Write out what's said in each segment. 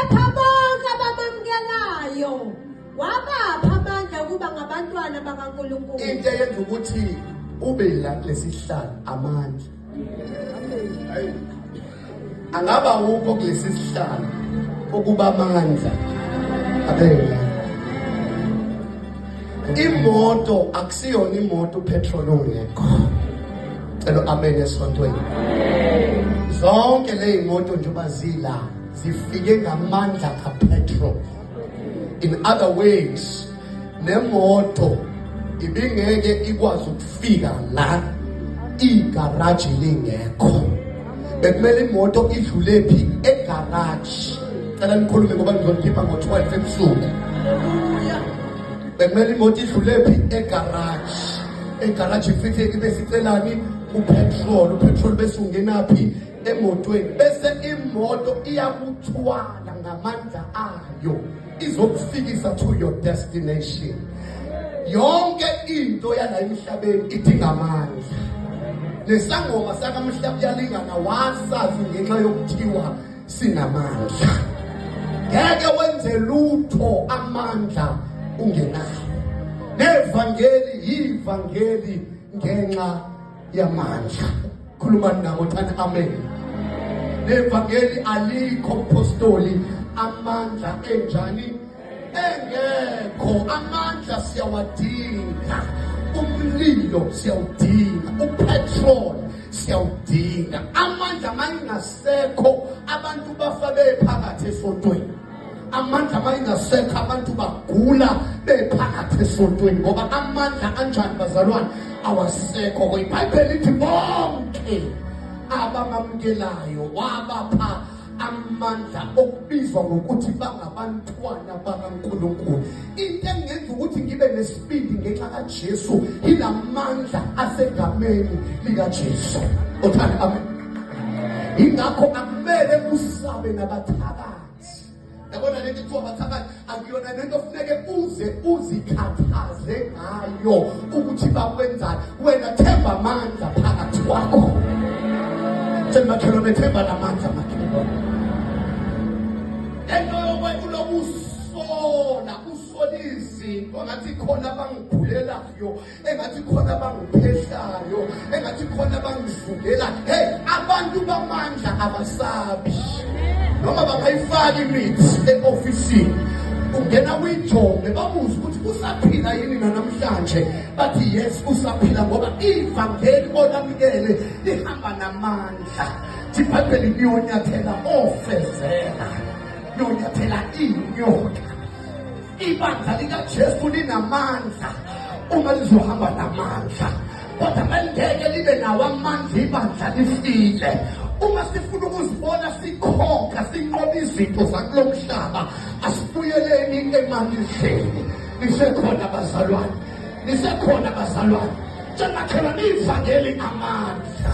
Kepha bonke abamamukelayo wabapha amandla ukuba ngabantwana bakaNkulunkulu. Into eyenza ukuthi ube la kulesihlalo amandla. Angaba ukho kulesi sihlalo ukuba amandla abela. Imoto akusiyona imoto petrol ongekho. Cela amen esontweni. Zonke le imoto njengoba zila zifike ngamandla kapetrol. In other ways, nemoto ibingeke ikwazi ukufika la igaraji lingekho. Bekumele imoto idlule phi egaraji. Cela nikhulume ngoba ngizokhipha ngo-12 ebusuku. Bekumele imoto idlule phi egaraji. Egaraji ifike ibe sicelani upetrol bese ungena phi emotweni bese imoto iyakuthwala ngamandla ayo izokufikisa to your destination. Yonke into yala emhlabeni idinga amandla. Lesangoma sakamhlaba yalingana wasazi ngenxa yokuthiwa sinamandla. Ngeke wenze lutho amandla ungenayo. Nevangeli yivangeli ngenxa yamandla. Khuluma nabo thana amen. Nevangeli alikho apostoli amandla enjani engekho. Amandla siyawadinga. Umlilo siyawudinga. Upetrol siyawudinga. Amandla mayingasekho abantu bafa bephakathi esontweni. Amandla mayingasekho abantu bagula bephakathi esontweni ngoba amandla anjani bazalwane awasekho. iBhayibheli lithi bonke abamamukelayo wabapha amandla okubizwa ngokuthi bangabantwana bakaNkulunkulu. Into engenza ukuthi ngibe nesibindi ngenxa kaJesu ilamandla asegameni likaJesu. Othanda amen. Ingakho akumele usabe nabathakathi. Yabona lento kuthiwa bathakathi akuyona lento ofuneke uze uzikhathaze ngayo ukuthi bakwenzani. Wena themba amandla phakathi kwakho. Makhelwane themba namandla makhelwane. Ento yokwenza ulokusola usola izinto engathi khona abangibhulelayo, engathi khona abangiphehlayo, engathi khona abangivukela. Hey, abantu bamandla abasabi. Noma bangayifaka imithi e-ofisini ungena uyijonge babuze ukuthi usaphila yini namhlanje. Bathi yes usaphila ngoba ivangeli olamukele lihamba namandla. iBhayibheli liyonyathela ofezela, yonyathela inyoka. Ibandla likaJesu linamandla uma lizohamba namandla. Kodwa malingeke libe nawo amandla ibandla lifile. Uma sifuna ukuzibona sikhokha sinqoba izinto zakulo mhlaba asibuyeleni emandleni. Nisekhona bazalwane, nisekhona bazalwane. Njengakhela ivangeli amandla.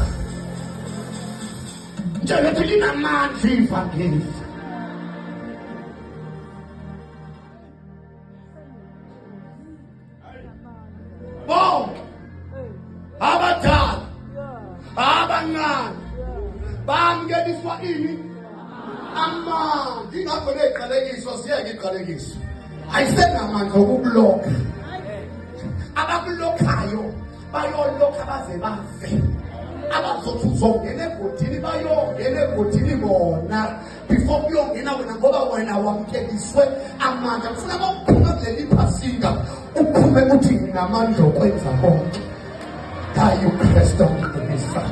Njengathi linamandla ivangeli. Bonke abadala abancane bamngeniswa ini amandla. Ingakho leqalekiso siyeke iqalekiso ayisenamandla okublokha. Abablokhayo bayolokha baze bafe. Abazothi uzongena egodini bayongena egodini bona before kuyongena wena ngoba wena wamkeliswe amandla. Kufuna bawuphuma kuleli phasinga uphume uthi nginamandla okwenza konke. Kayu Kristu ngibisa.